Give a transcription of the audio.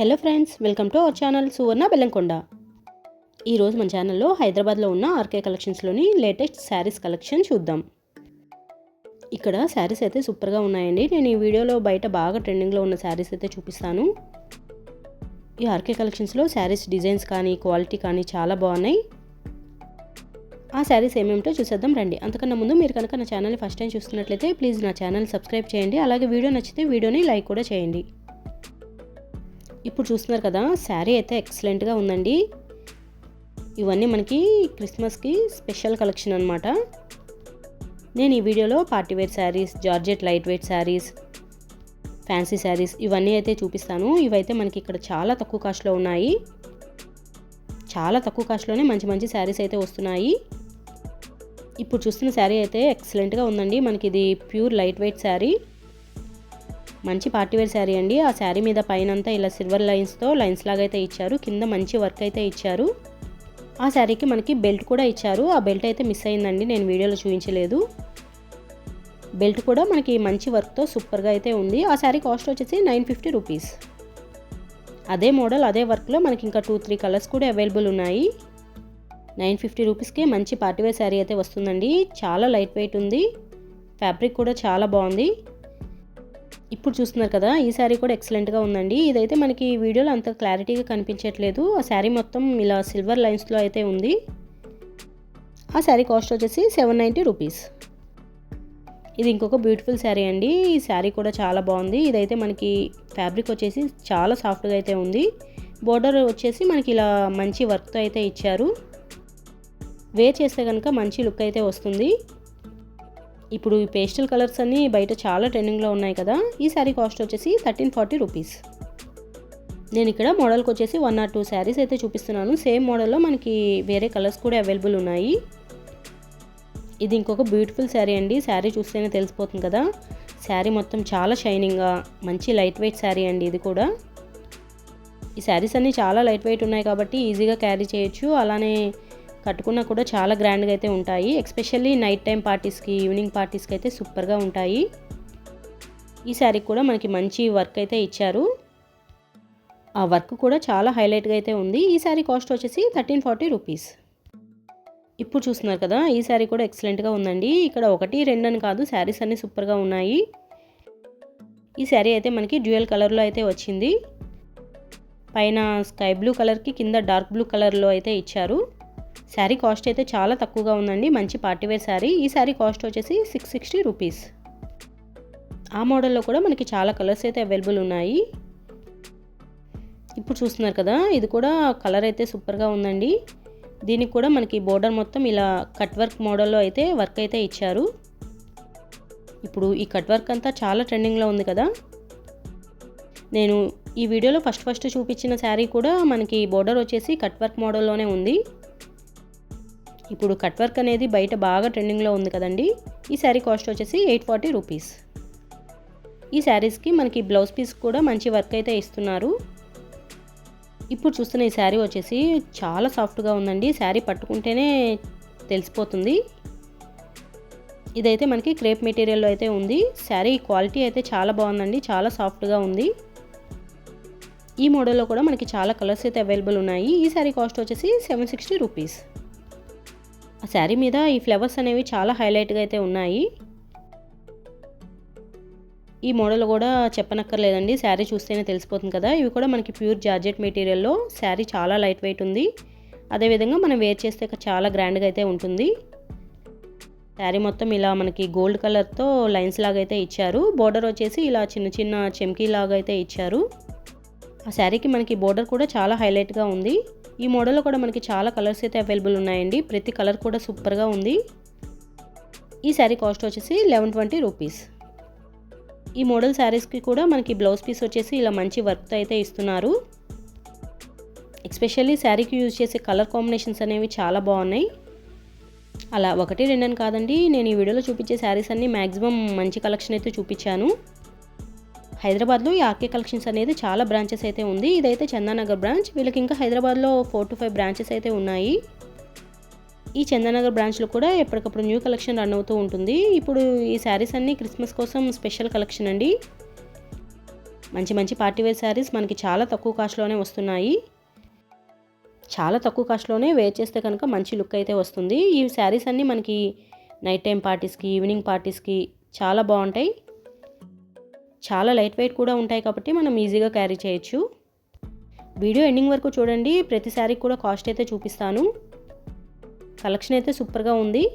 Hello friends, welcome to our channel Suvarna Bellamkonda. ఈరోజు మన ఛానల్లో హైదరాబాద్లో ఉన్న ఆర్కే కలెక్షన్స్లోని లేటెస్ట్ శారీస్ కలెక్షన్ చూద్దాం. ఇక్కడ శారీస్ అయితే సూపర్గా ఉన్నాయండి. నేను ఈ వీడియోలో బయట బాగా ట్రెండింగ్లో ఉన్న శారీస్ అయితే చూపిస్తాను. ఈ ఆర్కే కలెక్షన్స్లో శారీస్ డిజైన్స్ కానీ క్వాలిటీ కానీ చాలా బాగున్నాయి. ఆ శారీస్ ఏమేమిటో చూసేద్దాం రండి. అంతకన్నా ముందు మీరు కనుక నా ఛానల్ని ఫస్ట్ టైం చూస్తున్నట్లయితే ప్లీజ్ నా ఛానల్ సబ్స్క్రైబ్ చేయండి. అలాగే వీడియో నచ్చితే వీడియోని లైక్ కూడా చేయండి. ఇప్పుడు చూస్తున్నారు కదా, శారీ అయితే ఎక్సలెంట్గా ఉందండి. ఇవన్నీ మనకి క్రిస్మస్కి స్పెషల్ కలెక్షన్ అనమాట. నేను ఈ వీడియోలో party wear saris, georgette light weight saris, fancy saris ఇవన్నీ అయితే చూపిస్తాను. ఇవైతే మనకి ఇక్కడ చాలా తక్కువ కాస్ట్లో ఉన్నాయి. చాలా తక్కువ కాస్ట్లోనే మంచి మంచి శారీస్ అయితే వస్తున్నాయి. ఇప్పుడు చూస్తున్న శారీ అయితే ఎక్సలెంట్గా ఉందండి. మనకి ఇది ప్యూర్ లైట్ వెయిట్ శారీ, మంచి పార్టీవేర్ శారీ అండి. ఆ శారీ మీద పైనంతా ఇలా సిల్వర్ లైన్స్తో లైన్స్ లాగా అయితే ఇచ్చారు. కింద మంచి వర్క్ అయితే ఇచ్చారు. ఆ శారీకి మనకి బెల్ట్ కూడా ఇచ్చారు. ఆ బెల్ట్ అయితే మిస్ అయిందండి, నేను వీడియోలో చూపించలేదు. బెల్ట్ కూడా మనకి మంచి వర్క్తో సూపర్గా అయితే ఉంది. ఆ శారీ కాస్ట్ వచ్చేసి 950 రూపీస్. అదే మోడల్ అదే వర్క్లో మనకి ఇంకా 2-3 కలర్స్ కూడా అవైలబుల్ ఉన్నాయి. 950 రూపీస్కే మంచి పార్టీవేర్ శారీ అయితే వస్తుందండి. చాలా లైట్ వెయిట్ ఉంది. ఫ్యాబ్రిక్ కూడా చాలా బాగుంది. ఇప్పుడు చూస్తున్నారు కదా, ఈ శారీ కూడా ఎక్సలెంట్గా ఉందండి. ఇదైతే మనకి వీడియోలో అంత క్లారిటీగా కనిపించట్లేదు. ఆ శారీ మొత్తం ఇలా సిల్వర్ లైన్స్లో అయితే ఉంది. ఆ శారీ కాస్ట్ వచ్చేసి 790 రూపీస్. ఇది ఇంకొక బ్యూటిఫుల్ శారీ అండి. ఈ శారీ కూడా చాలా బాగుంది. ఇదైతే మనకి ఫ్యాబ్రిక్ వచ్చేసి చాలా సాఫ్ట్గా అయితే ఉంది. బోర్డర్ వచ్చేసి మనకి ఇలా మంచి వర్క్తో అయితే ఇచ్చారు. వేర్ చేస్తే కనుక మంచి లుక్ అయితే వస్తుంది. ఇప్పుడు ఈ పేస్టల్ కలర్స్ అన్నీ బయట చాలా ట్రెండింగ్లో ఉన్నాయి కదా. ఈ శారీ కాస్ట్ వచ్చేసి 1340 రూపీస్. నేను ఇక్కడ మోడల్కి వచ్చేసి 1 or 2 శారీస్ అయితే చూపిస్తున్నాను. సేమ్ మోడల్లో మనకి వేరే కలర్స్ కూడా అవైలబుల్ ఉన్నాయి. ఇది ఇంకొక బ్యూటిఫుల్ శారీ అండి. శారీ చూస్తేనే తెలిసిపోతుంది కదా. శారీ మొత్తం చాలా షైనింగ్గా మంచి లైట్ వెయిట్ శారీ అండి. ఇది కూడా ఈ శారీస్ అన్నీ చాలా లైట్ వెయిట్ ఉన్నాయి కాబట్టి ఈజీగా క్యారీ చేయొచ్చు. అలానే కట్టుకున్నా కూడా చాలా గ్రాండ్గా అయితే ఉంటాయి. ఎస్పెషల్లీ నైట్ టైం పార్టీస్కి, ఈవినింగ్ పార్టీస్కి అయితే సూపర్గా ఉంటాయి. ఈ శారీకి కూడా మనకి మంచి వర్క్ అయితే ఇచ్చారు. ఆ వర్క్ కూడా చాలా హైలైట్గా అయితే ఉంది. ఈ శారీ కాస్ట్ వచ్చేసి 1340 రూపీస్. ఇప్పుడు చూస్తున్నారు కదా, ఈ శారీ కూడా ఎక్సలెంట్గా ఉందండి. ఇక్కడ 1-2 అని కాదు, శారీస్ అన్నీ సూపర్గా ఉన్నాయి. ఈ శారీ అయితే మనకి డ్యూయల్ కలర్లో అయితే వచ్చింది. పైన స్కై బ్లూ కలర్కి కింద డార్క్ బ్లూ కలర్లో అయితే ఇచ్చారు. శారీ కాస్ట్ అయితే చాలా తక్కువగా ఉందండి. మంచి పార్టీవేర్ శారీ. ఈ శారీ కాస్ట్ వచ్చేసి 660 రూపీస్. ఆ మోడల్లో కూడా మనకి చాలా కలర్స్ అయితే అవైలబుల్ ఉన్నాయి. ఇప్పుడు చూస్తున్నారు కదా, ఇది కూడా కలర్ అయితే సూపర్గా ఉందండి. దీనికి కూడా మనకి బోర్డర్ మొత్తం ఇలా కట్ వర్క్ మోడల్లో అయితే వర్క్ అయితే ఇచ్చారు. ఇప్పుడు ఈ కట్ వర్క్ అంతా చాలా ట్రెండింగ్లో ఉంది కదా. నేను ఈ వీడియోలో ఫస్ట్ చూపించిన శారీ కూడా మనకి బోర్డర్ వచ్చేసి కట్ వర్క్ మోడల్లోనే ఉంది. ఇప్పుడు కట్ వర్క్ అనేది బయట బాగా ట్రెండింగ్లో ఉంది కదండి. ఈ శారీ కాస్ట్ వచ్చేసి 840 రూపీస్. ఈ శారీస్కి మనకి బ్లౌజ్ పీస్ కూడా మంచి వర్క్ అయితే ఇస్తున్నారు. ఇప్పుడు చూస్తున్న ఈ శారీ వచ్చేసి చాలా సాఫ్ట్గా ఉందండి. శారీ పట్టుకుంటేనే తెలిసిపోతుంది. ఇదైతే మనకి క్రేప్ మెటీరియల్లో అయితే ఉంది. శారీ క్వాలిటీ అయితే చాలా బాగుందండి. చాలా సాఫ్ట్గా ఉంది. ఈ మోడల్లో కూడా మనకి చాలా కలర్స్ అయితే అవైలబుల్ ఉన్నాయి. ఈ శారీ కాస్ట్ వచ్చేసి 760 రూపీస్. ఆ శారీ మీద ఈ ఫ్లవర్స్ అనేవి చాలా హైలైట్గా అయితే ఉన్నాయి. ఈ మోడల్ కూడా చెప్పనక్కర్లేదండి, శారీ చూస్తేనే తెలిసిపోతుంది కదా. ఇవి కూడా మనకి ప్యూర్ జార్జెట్ మెటీరియల్లో. శారీ చాలా లైట్ వెయిట్ ఉంది. అదేవిధంగా మనం వేర్ చేస్తే చాలా గ్రాండ్గా అయితే ఉంటుంది. శారీ మొత్తం ఇలా మనకి గోల్డ్ కలర్తో లైన్స్ లాగా అయితే ఇచ్చారు. బోర్డర్ వచ్చేసి ఇలా చిన్న చిన్న చెమ్కీ లాగా అయితే ఇచ్చారు. ఆ శారీకి మనకి బోర్డర్ కూడా చాలా హైలైట్గా ఉంది. ఈ మోడల్లో కూడా మనకి చాలా కలర్స్ అయితే అవైలబుల్ ఉన్నాయండి. ప్రతి కలర్ కూడా సూపర్గా ఉంది. ఈ శారీ కాస్ట్ వచ్చేసి 1120 రూపీస్. ఈ మోడల్ శారీస్కి కూడా మనకి బ్లౌజ్ పీస్ వచ్చేసి ఇలా మంచి వర్క్తో అయితే ఇస్తున్నారు. ఎస్పెషల్లీ శారీకి యూజ్ చేసే కలర్ కాంబినేషన్స్ అనేవి చాలా బాగున్నాయి. అలా 1-2 అని కాదండి, నేను ఈ వీడియోలో చూపించే శారీస్ అన్నీ మ్యాక్సిమం మంచి కలెక్షన్ అయితే చూపించాను. హైదరాబాద్లో ఈ ఆర్కే కలెక్షన్స్ అనేది చాలా బ్రాంచెస్ అయితే ఉంది. ఇదైతే చందానగర్ బ్రాంచ్. వీళ్ళకి ఇంకా హైదరాబాద్లో 4-5 బ్రాంచెస్ అయితే ఉన్నాయి. ఈ చందానగర్ బ్రాంచ్లో కూడా ఎప్పటికప్పుడు న్యూ కలెక్షన్ రన్ అవుతూ ఉంటుంది. ఇప్పుడు ఈ శారీస్ అన్నీ క్రిస్మస్ కోసం స్పెషల్ కలెక్షన్ అండి. మంచి మంచి పార్టీ వేర్ శారీస్ మనకి చాలా తక్కువ కాస్ట్లోనే వస్తున్నాయి. చాలా తక్కువ కాస్ట్లోనే వేర్ చేస్తే కనుక మంచి లుక్ అయితే వస్తుంది. ఈ శారీస్ అన్నీ మనకి నైట్ టైం పార్టీస్కి, ఈవినింగ్ పార్టీస్కి చాలా బాగుంటాయి. చాలా లైట్ వెయిట్ కూడా ఉంటాయి కాబట్టి మనం ఈజీగా క్యారీ చేయొచ్చు. వీడియో ఎండింగ్ వరకు చూడండి. ప్రతి శారీకి కూడా కాస్ట్ అయితే చూపిస్తాను. కలెక్షన్ అయితే సూపర్గా ఉంది.